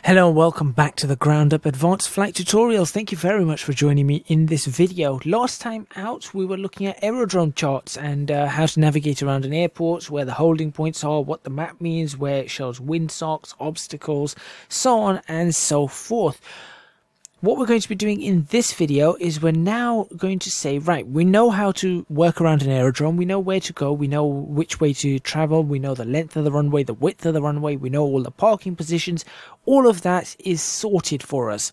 Hello and welcome back to the Ground Up Advanced Flight Tutorials. Thank you very much for joining me in this video. Last time out we were looking at aerodrome charts and how to navigate around an airport, where the holding points are, what the map means, where it shows windsocks, obstacles, so on and so forth. What we're going to be doing in this video is we're now going to say, right, we know how to work around an aerodrome, we know where to go, we know which way to travel, we know the length of the runway, the width of the runway, we know all the parking positions, all of that is sorted for us.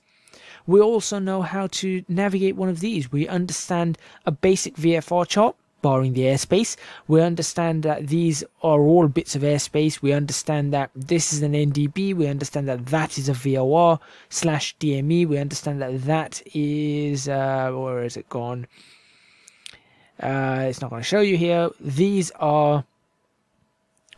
We also know how to navigate one of these. We understand a basic VFR chart, barring the airspace. We understand that these are all bits of airspace. We understand that this is an NDB. We understand that that is a VOR/DME. We understand that that is, where is it gone? It's not going to show you here. These are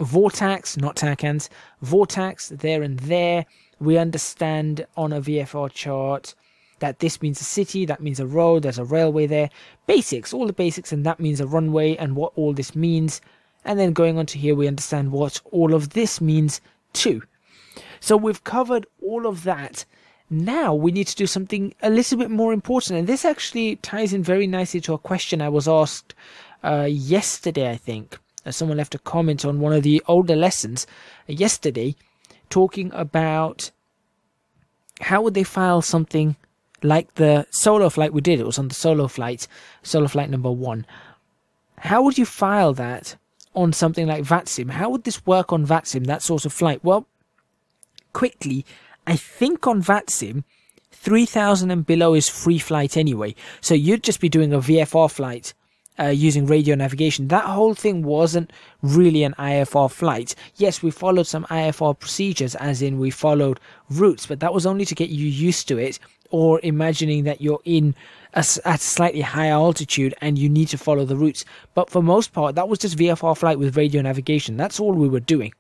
Vortax, not TACANs. Vortax there and there. We understand on a VFR chart that this means a city, that means a road, there's a railway there. Basics, all the basics, and that means a runway and what all this means. And then going on to here, we understand what all of this means too. So we've covered all of that. Now we need to do something a little bit more important. And this actually ties in very nicely to a question I was asked yesterday, I think. Someone left a comment on one of the older lessons yesterday talking about how would they file something like the solo flight we did. It was on the solo flight number 1. How would you file that on something like VATSIM? How would this work on VATSIM, that sort of flight? Well, quickly, I think on VATSIM, 3000 and below is free flight anyway. So you'd just be doing a VFR flight using radio navigation. That whole thing wasn't really an IFR flight. Yes, we followed some IFR procedures, as in we followed routes, but that was only to get you used to it, or imagining that you're at a slightly higher altitude and you need to follow the routes. But for most part, that was just VFR flight with radio navigation. That's all we were doing.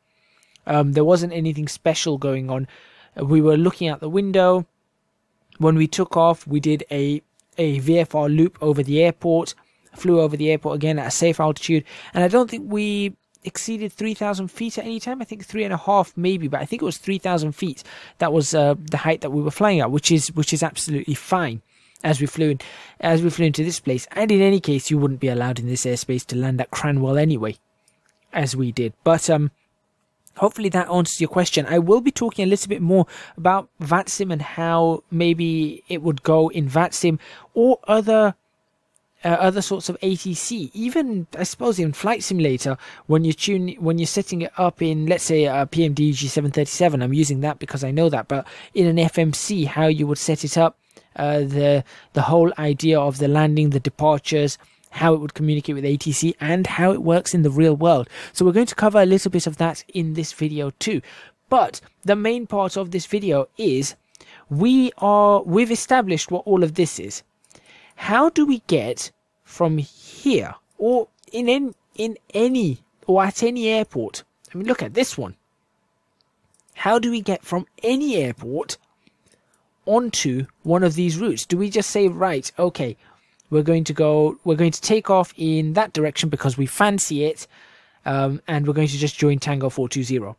There wasn't anything special going on. We were looking out the window. When we took off, we did a VFR loop over the airport, flew over the airport again at a safe altitude, and I don't think we exceeded 3,000 feet at any time. I think 3.5 maybe, but I think it was 3,000 feet. That was the height that we were flying at, which is absolutely fine as we flew into this place. And in any case, you wouldn't be allowed in this airspace to land at Cranwell anyway, as we did. But hopefully that answers your question. I will be talking a little bit more about VATSIM and how maybe it would go in VATSIM or other sorts of ATC, even I suppose in Flight Simulator, when you're setting it up in, let's say, a PMD G737. I'm using that because I know that, but in an FMC, how you would set it up, the whole idea of the landing, the departures, how it would communicate with ATC, and how it works in the real world. So we're going to cover a little bit of that in this video too. But the main part of this video is we've established what all of this is. How do we get from here, or in any, or at any airport? I mean, look at this one. How do we get from any airport onto one of these routes? Do we just say, right, okay, we're going to take off in that direction because we fancy it, and we're going to just join Tango 420,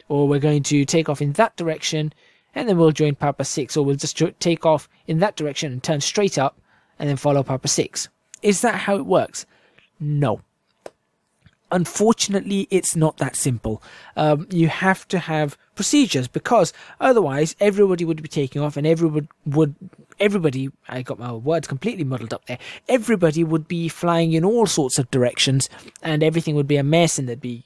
or we're going to take off in that direction and then we'll join Papa 6, or we'll just take off in that direction and turn straight up and then follow Papa 6. Is that how it works? No. Unfortunately, it's not that simple. You have to have procedures, because otherwise everybody would be taking off and everybody, I got my words completely muddled up there. Everybody would be flying in all sorts of directions and everything would be a mess, and there'd be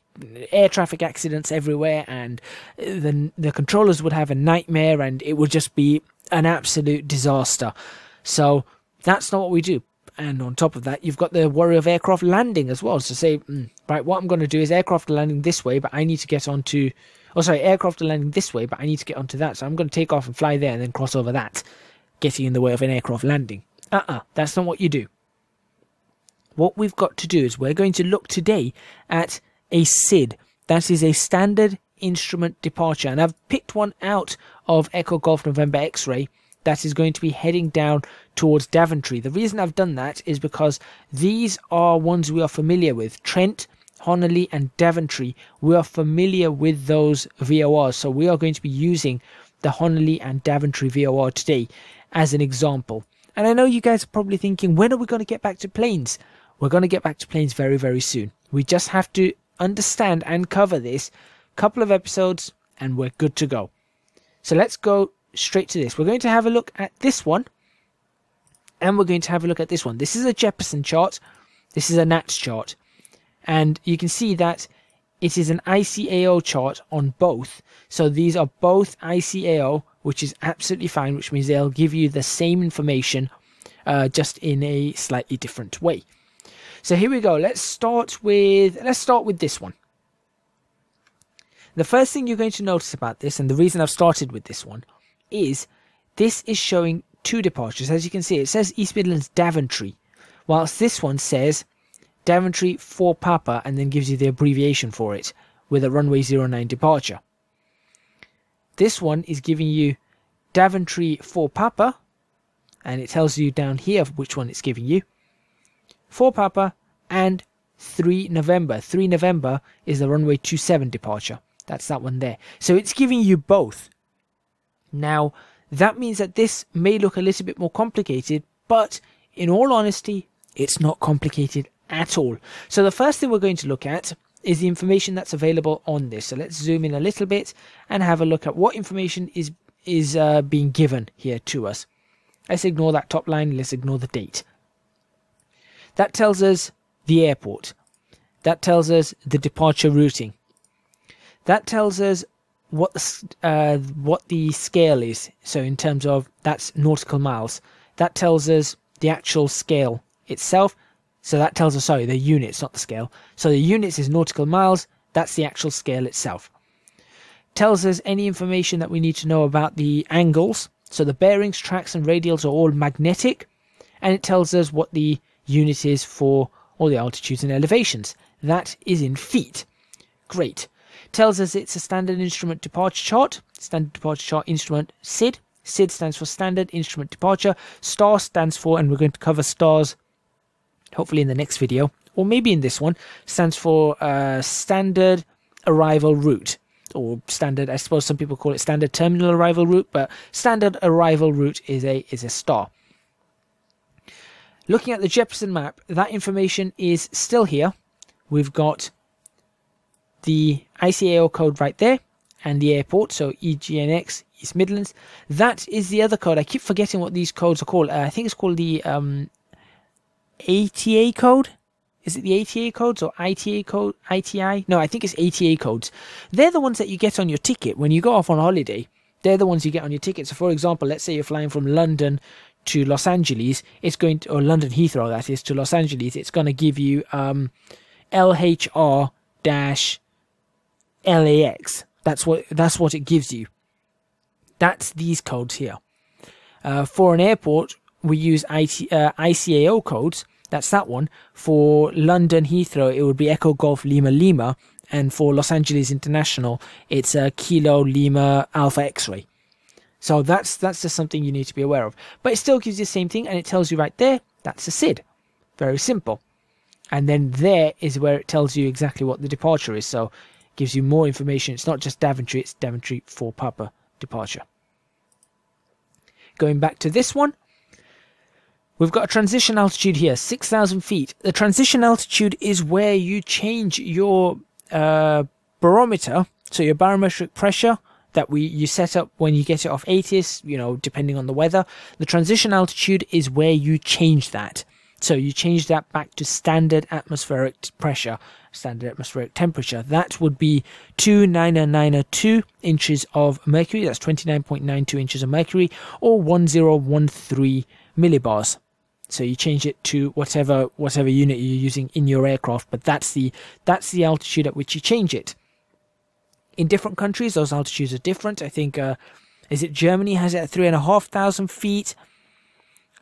air traffic accidents everywhere, and the controllers would have a nightmare, and it would just be an absolute disaster. So that's not what we do. And on top of that, you've got the worry of aircraft landing as well. So say, right, what I'm going to do is aircraft are landing this way, but I need to get onto, aircraft are landing this way, but I need to get onto that. So I'm going to take off and fly there and then cross over that, getting in the way of an aircraft landing. That's not what you do. What we've got to do is we're going to look today at a SID. That is a standard instrument departure. And I've picked one out of Echo Golf November X-Ray that is going to be heading down towards Daventry. The reason I've done that is because these are ones we are familiar with. Trent, Honolly and Daventry, we are familiar with those VORs, so we are going to be using the Honolulu and Daventry VOR today as an example. And I know you guys are probably thinking, when are we going to get back to planes? We're going to get back to planes very, very soon. We just have to understand and cover this couple of episodes and we're good to go. So let's go straight to this. We're going to have a look at this one and we're going to have a look at this one. This is a Jefferson chart. This is a NATS chart. And you can see that it is an ICAO chart on both. So these are both ICAO, which is absolutely fine, which means they'll give you the same information, just in a slightly different way. So here we go. Let's start with this one. The first thing you're going to notice about this, and the reason I've started with this one, is this is showing 2 departures. As you can see, it says East Midlands Daventry, whilst this one says Daventry for Papa, and then gives you the abbreviation for it with a runway 09 departure. This one is giving you Daventry for Papa, and it tells you down here which one it's giving you. For Papa and 3 November. 3 November is the runway 27 departure. That's that one there. So it's giving you both. Now, that means that this may look a little bit more complicated, but in all honesty, it's not complicated at all. So the first thing we're going to look at is the information that's available on this. So let's zoom in a little bit and have a look at what information is being given here to us. Let's ignore that top line. Let's ignore the date. That tells us the airport. That tells us the departure routing. That tells us what the scale is. So in terms of, that's nautical miles. That tells us the actual scale itself. So that tells us, sorry, the units, not the scale. So the units is nautical miles. That's the actual scale itself. Tells us any information that we need to know about the angles. So the bearings, tracks and radials are all magnetic. And it tells us what the unit is for all the altitudes and elevations. That is in feet. Great. Tells us it's a standard instrument departure chart. Standard departure chart instrument SID. SID stands for standard instrument departure. STAR stands for, and we're going to cover stars hopefully in the next video, or maybe in this one, stands for standard arrival route, or standard, I suppose some people call it standard terminal arrival route, but standard arrival route is a star. Looking at the Jefferson map, that information is still here. We've got the ICAO code right there and the airport, so EGNX, East Midlands. That is the other code. I keep forgetting what these codes are called. I think it's called the ATA code. Is it the ATA codes or ITA code? ITI? No, I think it's ATA codes. They're the ones that you get on your ticket when you go off on holiday. They're the ones you get on your ticket. So for example, let's say you're flying from London to Los Angeles, it's going to, or London Heathrow that is, to Los Angeles, it's going to give you LHR-LAX. That's what it gives you. That's these codes here. For an airport, we use ICAO codes. That's that one. For London Heathrow, it would be Echo Golf Lima Lima, and for Los Angeles International, it's Kilo Lima Alpha X-ray. So that's just something you need to be aware of. But it still gives you the same thing, and it tells you right there, that's a SID. Very simple. And then there is where it tells you exactly what the departure is. So it gives you more information. It's not just Daventry, it's Daventry for Papa departure. Going back to this one, we've got a transition altitude here, 6,000 feet. The transition altitude is where you change your barometer, so your barometric pressure that you set up when you get it off ATIS, depending on the weather. The transition altitude is where you change that. So you change that back to standard atmospheric pressure, standard atmospheric temperature. That would be 29992 inches of mercury. That's 29.92 inches of mercury, or 1013 millibars. So you change it to whatever unit you're using in your aircraft, but that's the altitude at which you change it. In different countries, those altitudes are different. I think, is it Germany has it at 3,500 feet?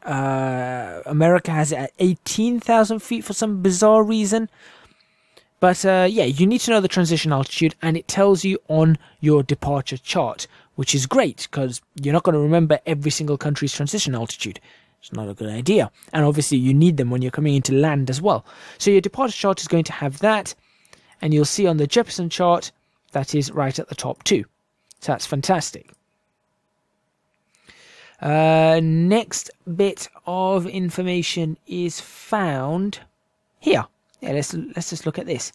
America has it at 18,000 feet for some bizarre reason. But yeah, you need to know the transition altitude, and it tells you on your departure chart, which is great because you're not going to remember every single country's transition altitude. It's not a good idea. And obviously you need them when you're coming into land as well. So your departure chart is going to have that, and you'll see on the Jefferson chart that is right at the top too. So that's fantastic. Next bit of information is found here. Yeah, let's just look at this.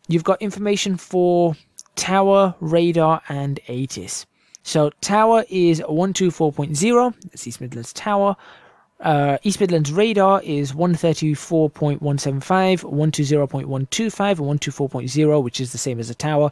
You've got information for tower, radar, and ATIS. So tower is 124.0. That's East Midlands Tower. East Midlands radar is 134.175, 120.125, and 124.0, which is the same as a tower.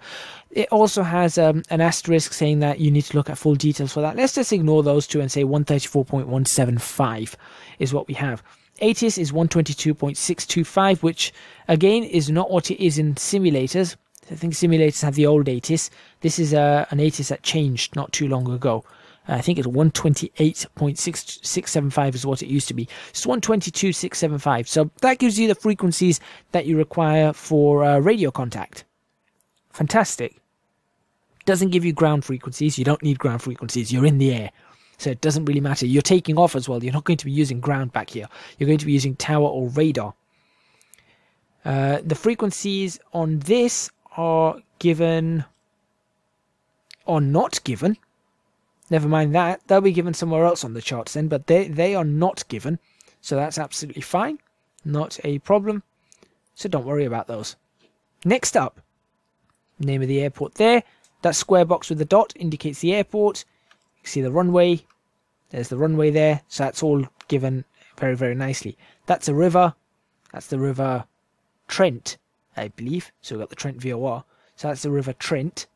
It also has an asterisk saying that you need to look at full details for that. Let's just ignore those two and say 134.175 is what we have. ATIS is 122.625, which again is not what it is in simulators. I think simulators have the old ATIS. This is an ATIS that changed not too long ago. I think it's 128.675 is what it used to be. It's 122.675. So that gives you the frequencies that you require for radio contact. Fantastic. Doesn't give you ground frequencies. You don't need ground frequencies. You're in the air. So it doesn't really matter. You're taking off as well. You're not going to be using ground back here. You're going to be using tower or radar. The frequencies on this are given or not given. Never mind that. They'll be given somewhere else on the charts then, but they are not given. So that's absolutely fine. Not a problem. So don't worry about those. Next up, name of the airport there. That square box with the dot indicates the airport. You can see the runway. There's the runway there. So that's all given very, very nicely. That's a river. That's the River Trent, I believe. So we've got the Trent VOR. So that's the River Trent.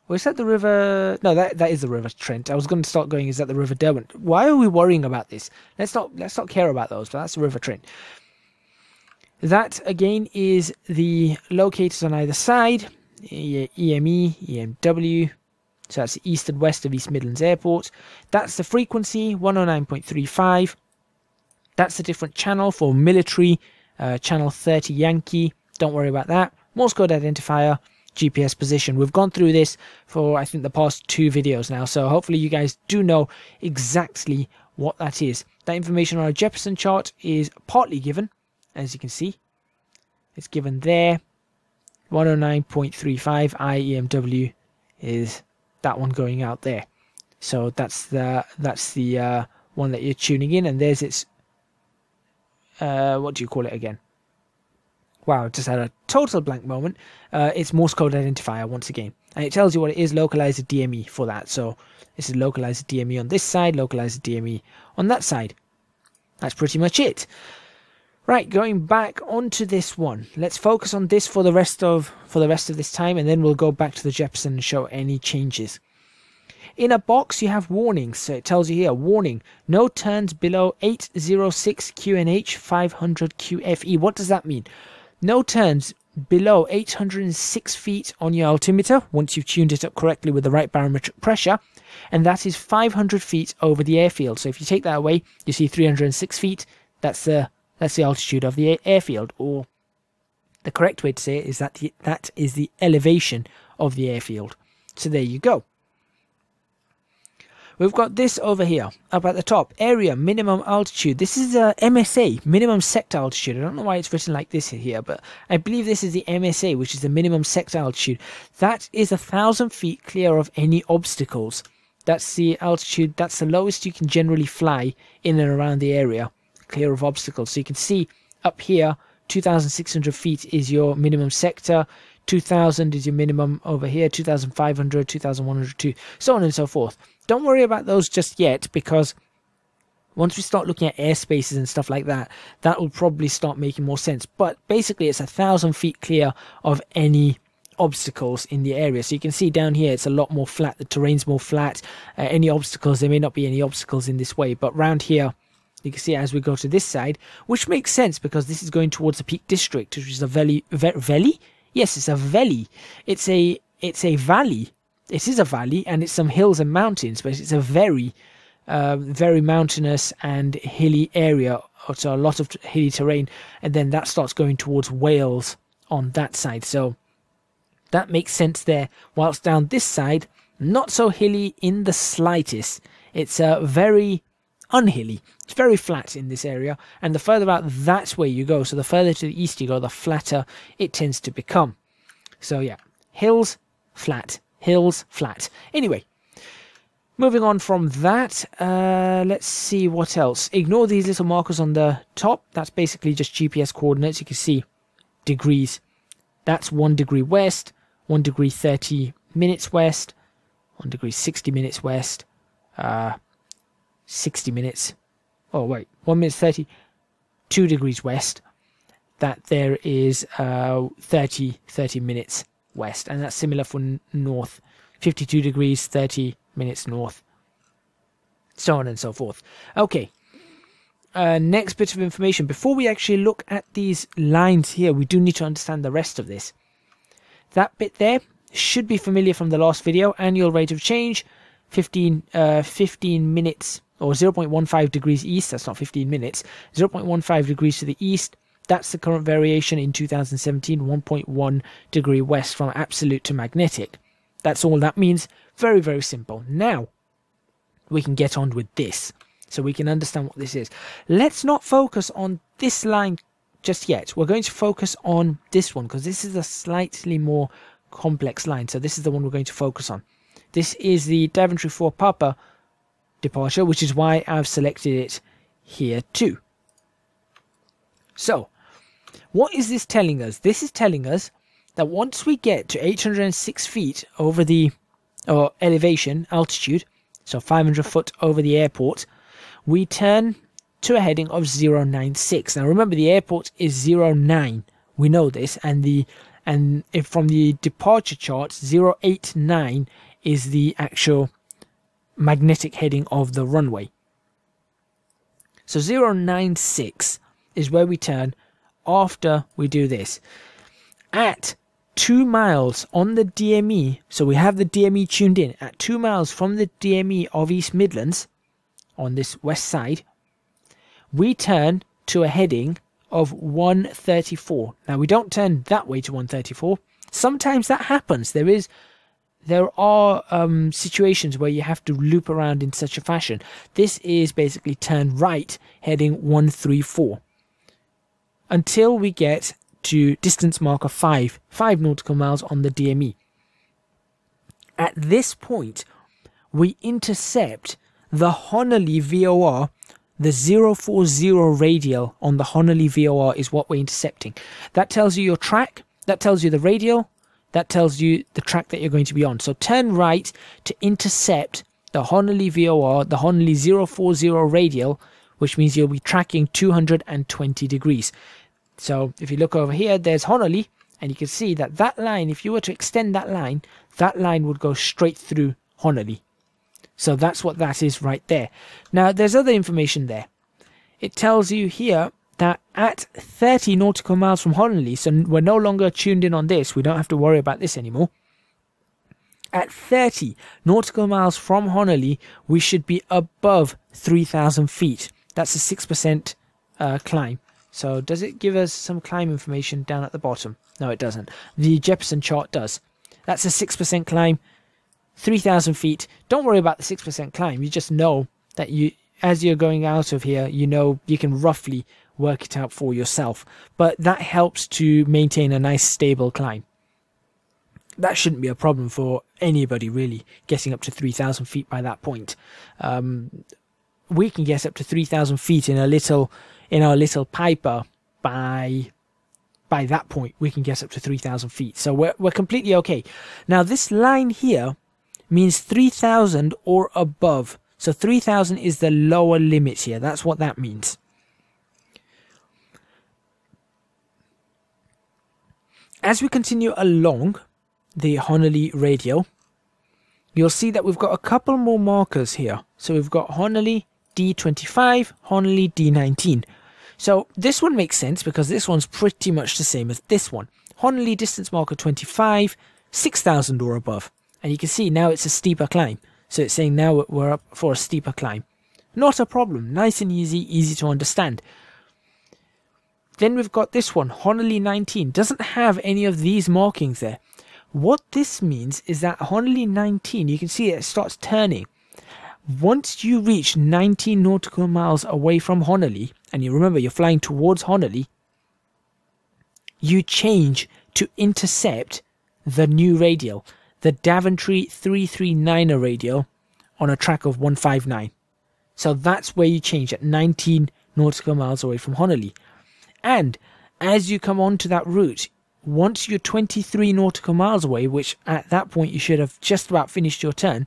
Or is that the river? No, that is the River Trent. I was going to start going, is that the River Derwent? Why are we worrying about this? Let's not care about those, but that's the River Trent. That, again, is the locators on either side. EME, EMW. So that's the east and west of East Midlands Airport. That's the frequency, 109.35. That's the different channel for military, channel 30 Yankee. Don't worry about that. Morse code identifier. GPS position. We've gone through this for, I think, the past 2 videos now, so hopefully you guys do know exactly what that is. That information on a Jefferson chart is partly given, as you can see. It's given there. 109.35 IEMW is that one going out there. So that's the one that you're tuning in, and there's its what do you call it again? Wow, just had a total blank moment. It's Morse code identifier once again. And it tells you what it is, localizer DME for that. So this is localizer DME on this side, localizer DME on that side. That's pretty much it. Right, going back onto this one. Let's focus on this for the rest of this time, and then we'll go back to the Jefferson and show any changes. In a box, you have warnings. So it tells you here, warning, no turns below 806 QNH 500 QFE. What does that mean? No turns below 806 feet on your altimeter once you've tuned it up correctly with the right barometric pressure, and that is 500 feet over the airfield. So if you take that away, you see 306 feet. That's the altitude of the airfield, or the correct way to say it is that is the elevation of the airfield. So there you go. We've got this over here, up at the top, area, minimum altitude. This is a MSA, minimum sector altitude. I don't know why it's written like this here, but I believe this is the MSA, which is the minimum sector altitude. That is 1,000 feet clear of any obstacles. That's the altitude, that's the lowest you can generally fly in and around the area, clear of obstacles. So you can see up here, 2,600 feet is your minimum sector, 2,000 is your minimum over here, 2,500, 2,102, so on and so forth. Don't worry about those just yet, because once we start looking at airspaces and stuff like that, that will probably start making more sense. But basically, it's 1,000 feet clear of any obstacles in the area. So you can see down here, it's a lot more flat. The terrain's more flat. Any obstacles, there may not be any obstacles in this way. But round here, you can see as we go to this side, which makes sense because this is going towards the Peak District, which is a valley. Yes, it's a valley. It's a valley. It is a valley, and it's some hills and mountains, but it's a very mountainous and hilly area. So a lot of hilly terrain, and then that starts going towards Wales on that side. So that makes sense there. Whilst down this side, not so hilly in the slightest. It's very unhilly. It's very flat in this area, and the further out that way you go, so the further to the east you go, the flatter it tends to become. So yeah, hills, flat. Hills, flat. Anyway, Moving on from that, let's see what else. Ignore these little markers on the top. That's basically just GPS coordinates. You can see degrees. That's 1 degree west, 1 degree 30 minutes west, 1 degree 60 minutes west, 60 minutes. Oh, wait, 1 minute 30, 2 degrees west. That there is 30 minutes west. And that's similar for north. 52 degrees, 30 minutes north, so on and so forth. Okay, next bit of information. Before we actually look at these lines here, we do need to understand the rest of this. That bit there should be familiar from the last video. Annual rate of change, 15 minutes, or 0.15 degrees east. That's not 15 minutes. 0.15 degrees to the east. That's the current variation in 2017, 1.1 degree west from absolute to magnetic. That's all that means. Very, very simple. Now, we can get on with this, so we can understand what this is. Let's not focus on this line just yet. We're going to focus on this one, because this is a slightly more complex line. So this is the one we're going to focus on. This is the Daventry 4 Papa departure, which is why I've selected it here too. So, what is this telling us? This is telling us that once we get to 806 feet over the elevation, altitude, so 500 foot over the airport, we turn to a heading of 096. Now remember, the airport is 09. We know this, and if from the departure chart, 089 is the actual magnetic heading of the runway. So 096 is where we turn after we do this. At 2 miles on the DME, so we have the DME tuned in, at 2 miles from the DME of East Midlands, on this west side, we turn to a heading of 134. Now we don't turn that way to 134. Sometimes that happens. There are situations where you have to loop around in such a fashion. This is basically turn right, heading 134, until we get to distance marker 5 nautical miles on the DME. At this point, we intercept the Honolly VOR. The 040 radial on the Honolly VOR is what we're intercepting. That tells you your track, that tells you the radial, that tells you the track that you're going to be on. So turn right to intercept the Honolly VOR, the Honolly 040 radial, which means you'll be tracking 220 degrees. So if you look over here, there's Honolly, and you can see that that line, if you were to extend that line would go straight through Honolly. So that's what that is right there. Now, there's other information there. It tells you here that at 30 nautical miles from Honolly, so we're no longer tuned in on this, we don't have to worry about this anymore. At 30 nautical miles from Honolly, we should be above 3,000 feet. That's a 6% climb. So does it give us some climb information down at the bottom? No, it doesn't. The Jefferson chart does. That's a 6% climb, 3,000 feet. Don't worry about the 6% climb. You just know that as you're going out of here, you know you can roughly work it out for yourself. But that helps to maintain a nice stable climb. That shouldn't be a problem for anybody really, getting up to 3,000 feet by that point. We can get up to 3,000 feet in our little Piper by that point. We can get up to 3,000 feet. So we're completely okay. Now this line here means 3,000 or above. So 3,000 is the lower limit here. That's what that means. As we continue along the Honolly radial, you'll see that we've got a couple more markers here. So we've got Honolly D25, Honolly D19. So this one makes sense because this one's pretty much the same as this one. Honolly distance marker 25, 6,000 or above. And you can see now it's a steeper climb. So it's saying now we're up for a steeper climb. Not a problem. Nice and easy to understand. Then we've got this one, Honolly 19. Doesn't have any of these markings there. What this means is that Honolly 19, you can see it starts turning. Once you reach 19 nautical miles away from Honolly, and you remember you're flying towards Honolly, you change to intercept the new radial, the Daventry 339er radial on a track of 159. So that's where you change at 19 nautical miles away from Honolulu. And as you come onto that route, once you're 23 nautical miles away, which at that point you should have just about finished your turn,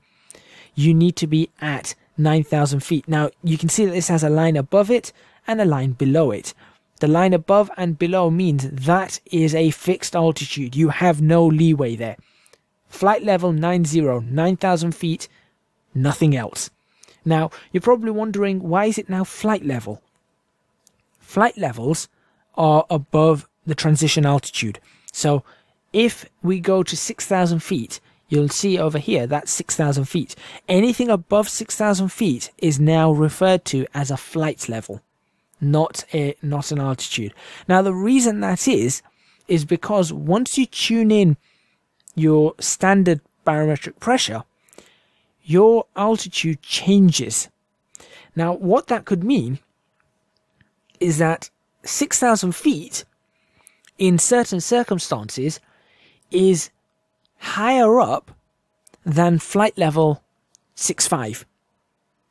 you need to be at 9,000 feet. Now, you can see that this has a line above it and a line below it. The line above and below means that is a fixed altitude. You have no leeway there. Flight level 9,000 feet, nothing else. Now, you're probably wondering, why is it now flight level? Flight levels are above the transition altitude. So if we go to 6,000 feet, you'll see over here that's 6,000 feet. Anything above 6,000 feet is now referred to as a flight level, not an altitude. Now, the reason that is because once you tune in your standard barometric pressure, your altitude changes. Now, what that could mean is that 6,000 feet in certain circumstances is higher up than flight level 6.5.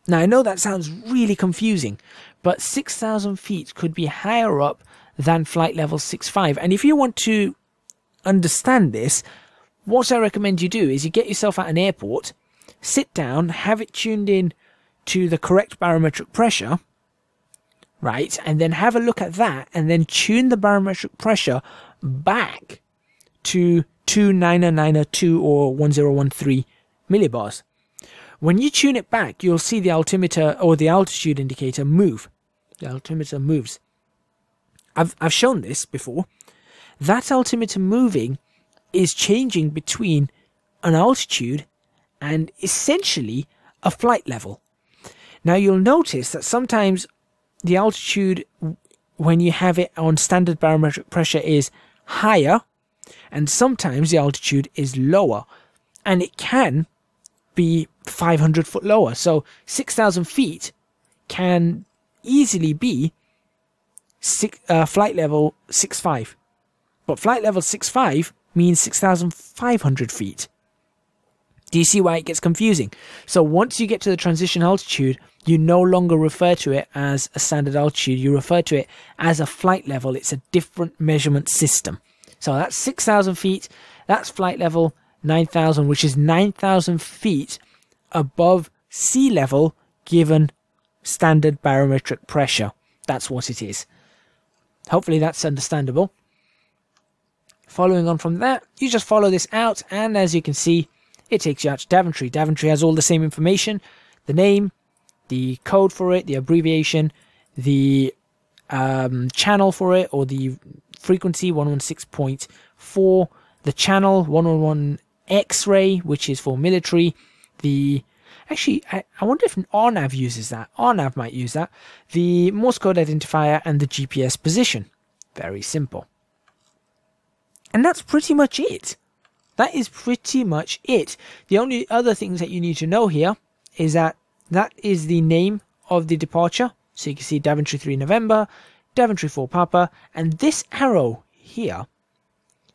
Now, I know that sounds really confusing, but 6,000 feet could be higher up than flight level 6.5. And if you want to understand this, what I recommend you do is you get yourself at an airport, sit down, have it tuned in to the correct barometric pressure, right? And then have a look at that and then tune the barometric pressure back to 2992 or 1013 millibars. When you tune it back, you'll see the altimeter or the altitude indicator move. The altimeter moves. I've shown this before. That altimeter moving is changing between an altitude and essentially a flight level. Now, you'll notice that sometimes the altitude, when you have it on standard barometric pressure, is higher, and sometimes the altitude is lower, and it can be 500 foot lower. So 6,000 feet can easily be flight level 6.5, but flight level 6.5 means 6,500 feet. Do you see why it gets confusing? So once you get to the transition altitude, you no longer refer to it as a standard altitude. You refer to it as a flight level. It's a different measurement system. So that's 6,000 feet. That's flight level 9,000, which is 9,000 feet above sea level given standard barometric pressure. That's what it is. Hopefully that's understandable. Following on from that, you just follow this out, and as you can see, it takes you out to Daventry. Daventry has all the same information: the name, the code for it, the abbreviation, the channel for it, or the frequency 116.4, the channel 111 X-ray, which is for military. Actually, I wonder if RNAV uses that. RNAV might use that. The Morse code identifier and the GPS position. Very simple. And that's pretty much it. That is pretty much it. The only other things that you need to know here is that is the name of the departure. So you can see Daventry 3 November, Daventry 4 Papa, and this arrow here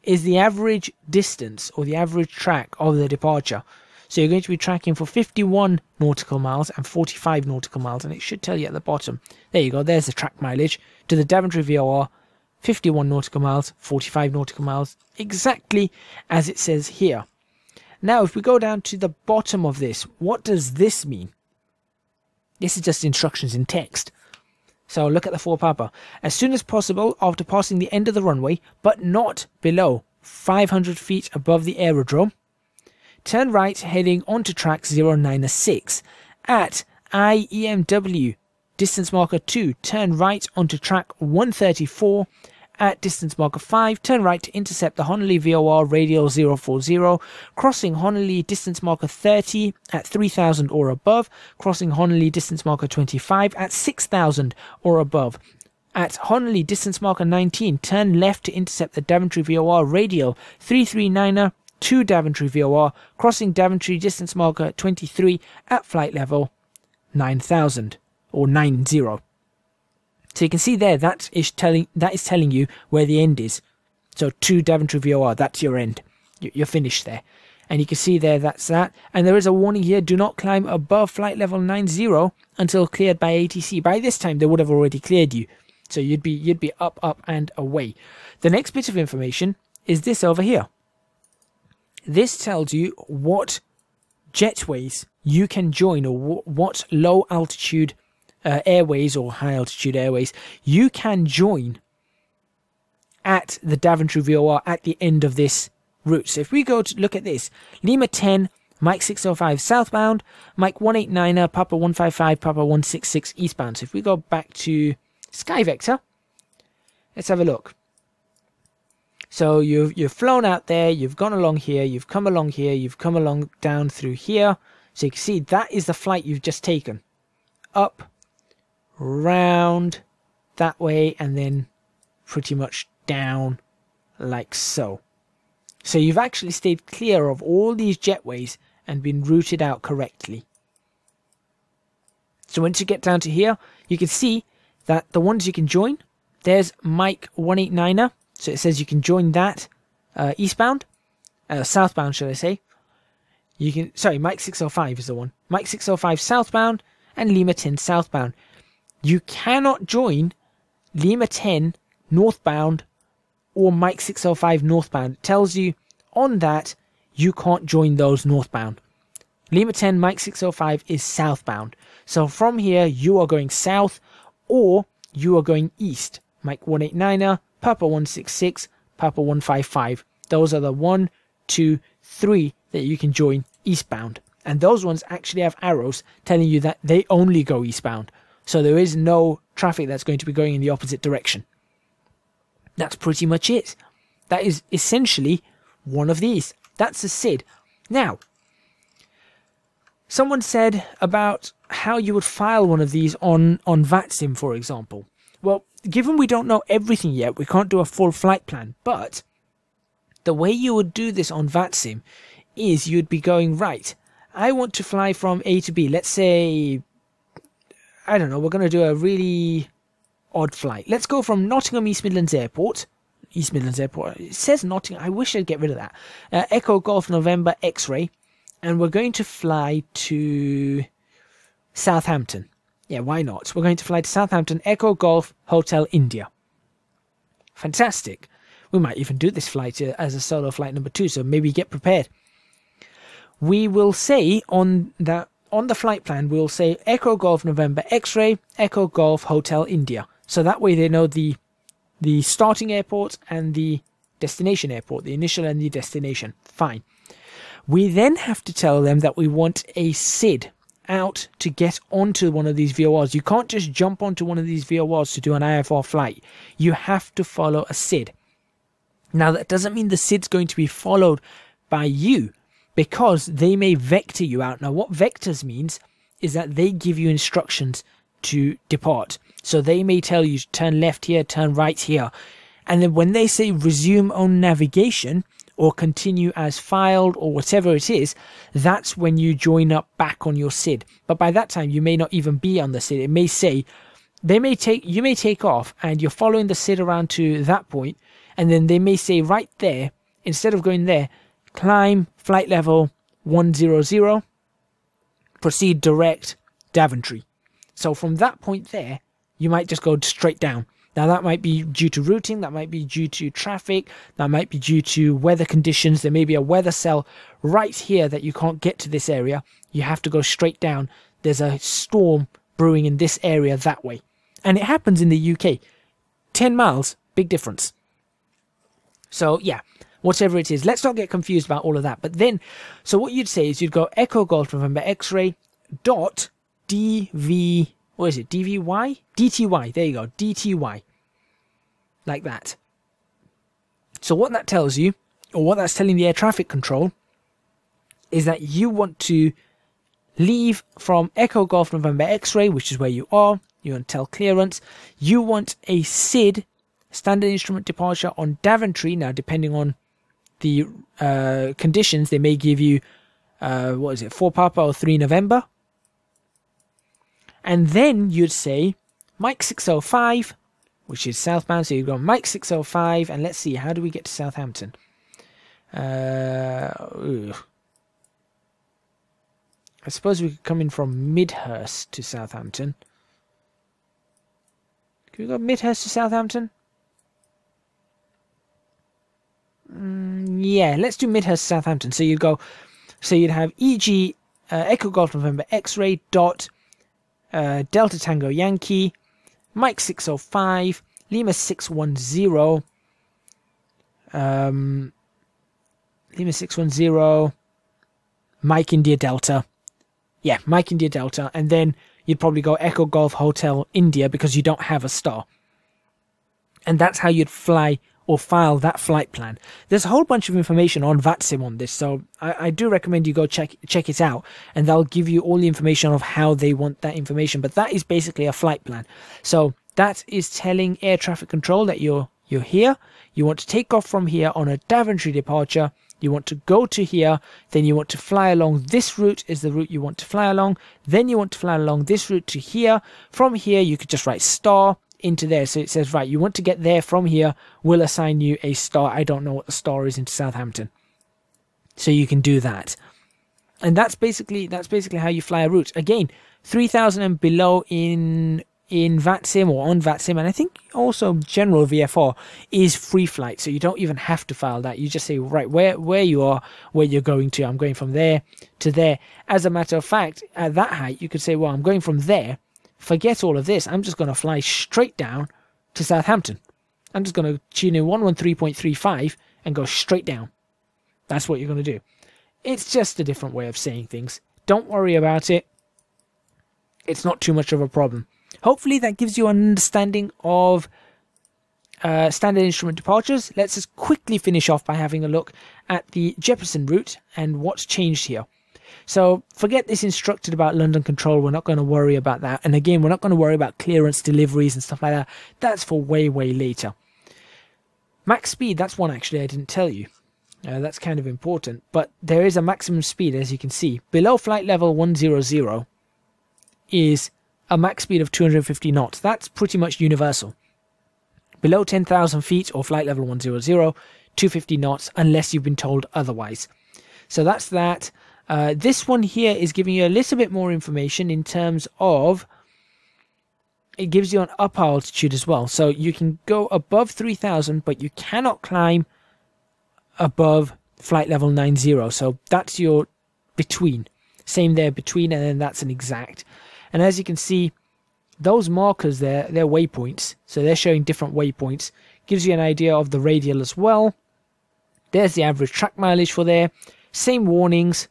is the average distance or the average track of the departure. So you're going to be tracking for 51 nautical miles and 45 nautical miles, and it should tell you at the bottom. There you go, there's the track mileage to the Daventry VOR, 51 nautical miles, 45 nautical miles, exactly as it says here. Now, if we go down to the bottom of this, what does this mean? This is just instructions in text. So look at the 4 Papa. As soon as possible after passing the end of the runway, but not below 500 feet above the aerodrome, turn right heading onto track 096. At IEMW, distance marker 2, turn right onto track 134. At distance marker 5, turn right to intercept the Honolulu VOR radial 040, crossing Honolulu distance marker 30 at 3,000 or above, crossing Honolulu distance marker 25 at 6,000 or above. At Honolulu distance marker 19, turn left to intercept the Daventry VOR radial 339er to Daventry VOR, crossing Daventry distance marker 23 at flight level 9,000 or 90. So you can see there that is telling you where the end is. So to Daventry VOR, that's your end. You're finished there. And you can see there, that's that. And there is a warning here, do not climb above flight level 90 until cleared by ATC. By this time, they would have already cleared you. So you'd be up, up, and away. The next bit of information is this over here. This tells you what jetways you can join, or what low altitude airways or high altitude airways you can join at the Daventry VOR at the end of this route. So if we go to look at this, Lima 10, Mike 605 southbound, Mike 189er, Papa 155, Papa 166 eastbound. So if we go back to SkyVector, let's have a look. So you've flown out there, you've gone along here, you've come along here, you've come along down through here. So you can see that is the flight you've just taken. Up, round, that way, and then pretty much down like so. So you've actually stayed clear of all these jetways and been routed out correctly. So once you get down to here, you can see that the ones you can join, there's Mike 189er. So it says you can join that eastbound, southbound, should I say. You can, sorry, Mike 605 is the one. Mike 605 southbound and Lima 10 southbound. You cannot join Lima 10 northbound or Mike 605 northbound. It tells you on that you can't join those northbound. Lima 10 Mike 605 is southbound. So from here you are going south or you are going east. Mike 189er, Papa 166, Papa 155. Those are the 1, 2, 3 that you can join eastbound. And those ones actually have arrows telling you that they only go eastbound. So there is no traffic that's going to be going in the opposite direction. That's pretty much it. That is essentially one of these. That's a SID. Now, someone said about how you would file one of these on VATSIM, for example. Well, given we don't know everything yet, we can't do a full flight plan, but the way you would do this on VATSIM is you'd be going, right, I want to fly from A to B. Let's say, I don't know, we're going to do a really odd flight. Let's go from Nottingham East Midlands Airport. East Midlands Airport. It says Nottingham. I wish I'd get rid of that. Echo Golf November X-Ray. And we're going to fly to Southampton. Yeah, why not? We're going to fly to Southampton, Echo Golf Hotel India. Fantastic. We might even do this flight as a solo flight number 2, so maybe get prepared. We will say on the flight plan, we'll say Echo Golf November X-Ray, Echo Golf Hotel India. So that way they know the starting airport and the destination airport, the initial and the destination. Fine. We then have to tell them that we want a SID out to get onto one of these VORs. You can't just jump onto one of these VORs to do an IFR flight. You have to follow a SID. Now that doesn't mean the SID's going to be followed by you, because they may vector you out. Now what vectors means is that they give you instructions to depart. So they may tell you to turn left here, turn right here. And then when they say resume own navigation or continue as filed or whatever it is, that's when you join up back on your SID. But by that time, you may not even be on the SID. It may say, you may take off and you're following the SID around to that point. And then they may say right there, instead of going there, climb flight level 100, proceed direct Daventry. So from that point there, you might just go straight down. Now that might be due to routing, that might be due to traffic, that might be due to weather conditions. There may be a weather cell right here that you can't get to this area. You have to go straight down. There's a storm brewing in this area that way. And it happens in the UK. 10 miles, big difference. So yeah, whatever it is, let's not get confused about all of that. But then, so what you'd say is you'd go Echo Golf November X-Ray dot DV, what is it, DVY? DTY, there you go, DTY. Like that. So what that tells you, or what that's telling the air traffic control, is that you want to leave from Echo Golf November X-Ray, which is where you are. You want to tell clearance. You want a SID, standard instrument departure, on Daventry. Now, depending on the conditions, they may give you, 4 Papa or 3 November. And then you'd say Mike 605, which is southbound. So you've got Mike 605, and let's see, how do we get to Southampton? I suppose we could come in from Midhurst to Southampton. Can we go Midhurst to Southampton? Yeah, let's do Midhurst to Southampton. So you'd go, so you'd have EG Echo Golf November X-ray dot Delta Tango Yankee Mike 605 Lima 610 Lima 610 Mike India Delta. Yeah, Mike India Delta, and then you'd probably go Echo Golf Hotel India because you don't have a star. And that's how you'd fly or file that flight plan. There's a whole bunch of information on VATSIM on this, so I do recommend you go check it out, and they'll give you all the information of how they want that information. But that is basically a flight plan. So that is telling air traffic control that you're here. You want to take off from here on a Daventry departure. You want to go to here, then you want to fly along this route is the route you want to fly along. Then you want to fly along this route to here. From here, you could just write star into there. So it says, right, you want to get there from here. We'll assign you a star. I don't know what the star is into Southampton. So you can do that. And that's basically how you fly a route. Again, 3,000 and below in VATSIM or on VATSIM, and I think also general VFR is free flight, so you don't even have to file that. You just say, right, where you are, where you're going to. I'm going from there to there. As a matter of fact, at that height, you could say, well, I'm going from there. Forget all of this. I'm just going to fly straight down to Southampton. I'm just going to tune in 113.35 and go straight down. That's what you're going to do. It's just a different way of saying things. Don't worry about it. It's not too much of a problem. Hopefully that gives you an understanding of standard instrument departures. Let's just quickly finish off by having a look at the Jefferson route and what's changed here. So forget this instructed about London control. We're not going to worry about that. And again, we're not going to worry about clearance deliveries and stuff like that. That's for way, way later. Max speed, that's one actually I didn't tell you. That's kind of important. But there is a maximum speed, as you can see. Below flight level 100 is a max speed of 250 knots. That's pretty much universal. Below 10,000 feet or flight level 100, 250 knots, unless you've been told otherwise. So that's that. This one here is giving you a little bit more information in terms of, it gives you an up altitude as well. So you can go above 3,000, but you cannot climb above flight level 90. So that's your between. Same there, between, and then that's an exact. And as you can see, those markers there, they're waypoints. So they're showing different waypoints. Gives you an idea of the radial as well. There's the average track mileage for there. Same warnings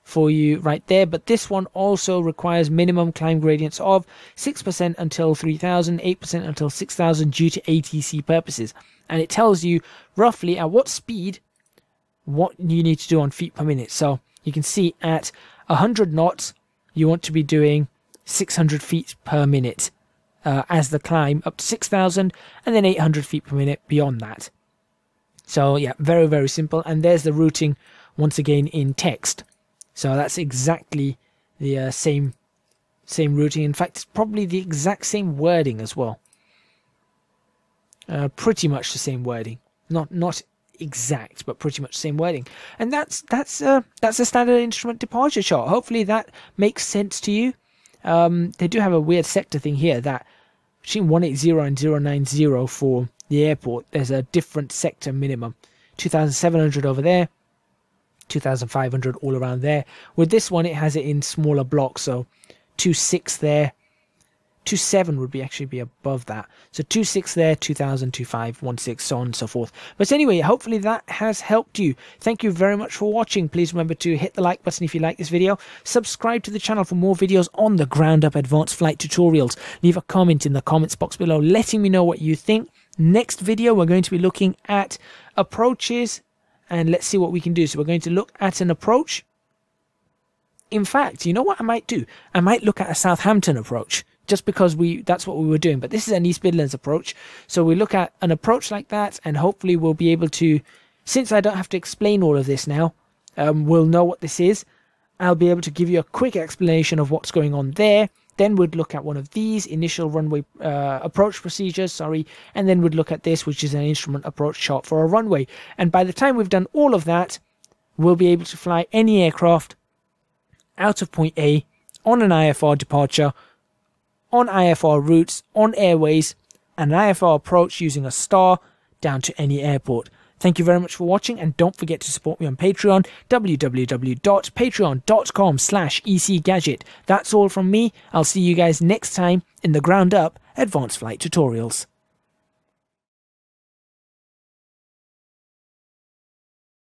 for you right there. But this one also requires minimum climb gradients of 6% until 3,000, 8% until 6,000 due to ATC purposes. And it tells you roughly at what speed, what you need to do on feet per minute. So you can see at 100 knots, you want to be doing 600 feet per minute as the climb up to 6,000, and then 800 feet per minute beyond that. So yeah, very, very simple. And there's the routing once again in text. So that's exactly the same routing. In fact, it's probably the exact same wording as well. Pretty much the same wording. Not exact, but pretty much the same wording. And that's a standard instrument departure chart. Hopefully that makes sense to you. They do have a weird sector thing here that between 180 and 090 for the airport, there's a different sector minimum. 2,700 over there, 2,500 all around there. With this one, it has it in smaller blocks, so 2.6 there. 2.7 would actually be above that. So 2.6 there, 2,000, 2.5, 1.6, so on and so forth. But anyway, hopefully that has helped you. Thank you very much for watching. Please remember to hit the like button if you like this video. Subscribe to the channel for more videos on the ground up advanced flight tutorials. Leave a comment in the comments box below letting me know what you think. Next video, we're going to be looking at approaches, and let's see what we can do. So we're going to look at an approach. In fact, you know what I might do? I might look at a Southampton approach, just because that's what we were doing. But this is an East Midlands approach. So we look at an approach like that, and hopefully we'll be able to, since I don't have to explain all of this now, we'll know what this is. I'll be able to give you a quick explanation of what's going on there. Then we'd look at one of these initial runway approach procedures, and then we'd look at this, which is an instrument approach chart for a runway. And by the time we've done all of that, we'll be able to fly any aircraft out of point A, on an IFR departure, on IFR routes, on airways, and an IFR approach using a star down to any airport. Thank you very much for watching, and don't forget to support me on Patreon, www.patreon.com/ecgadget. That's all from me. I'll see you guys next time in the Ground Up Advanced Flight Tutorials.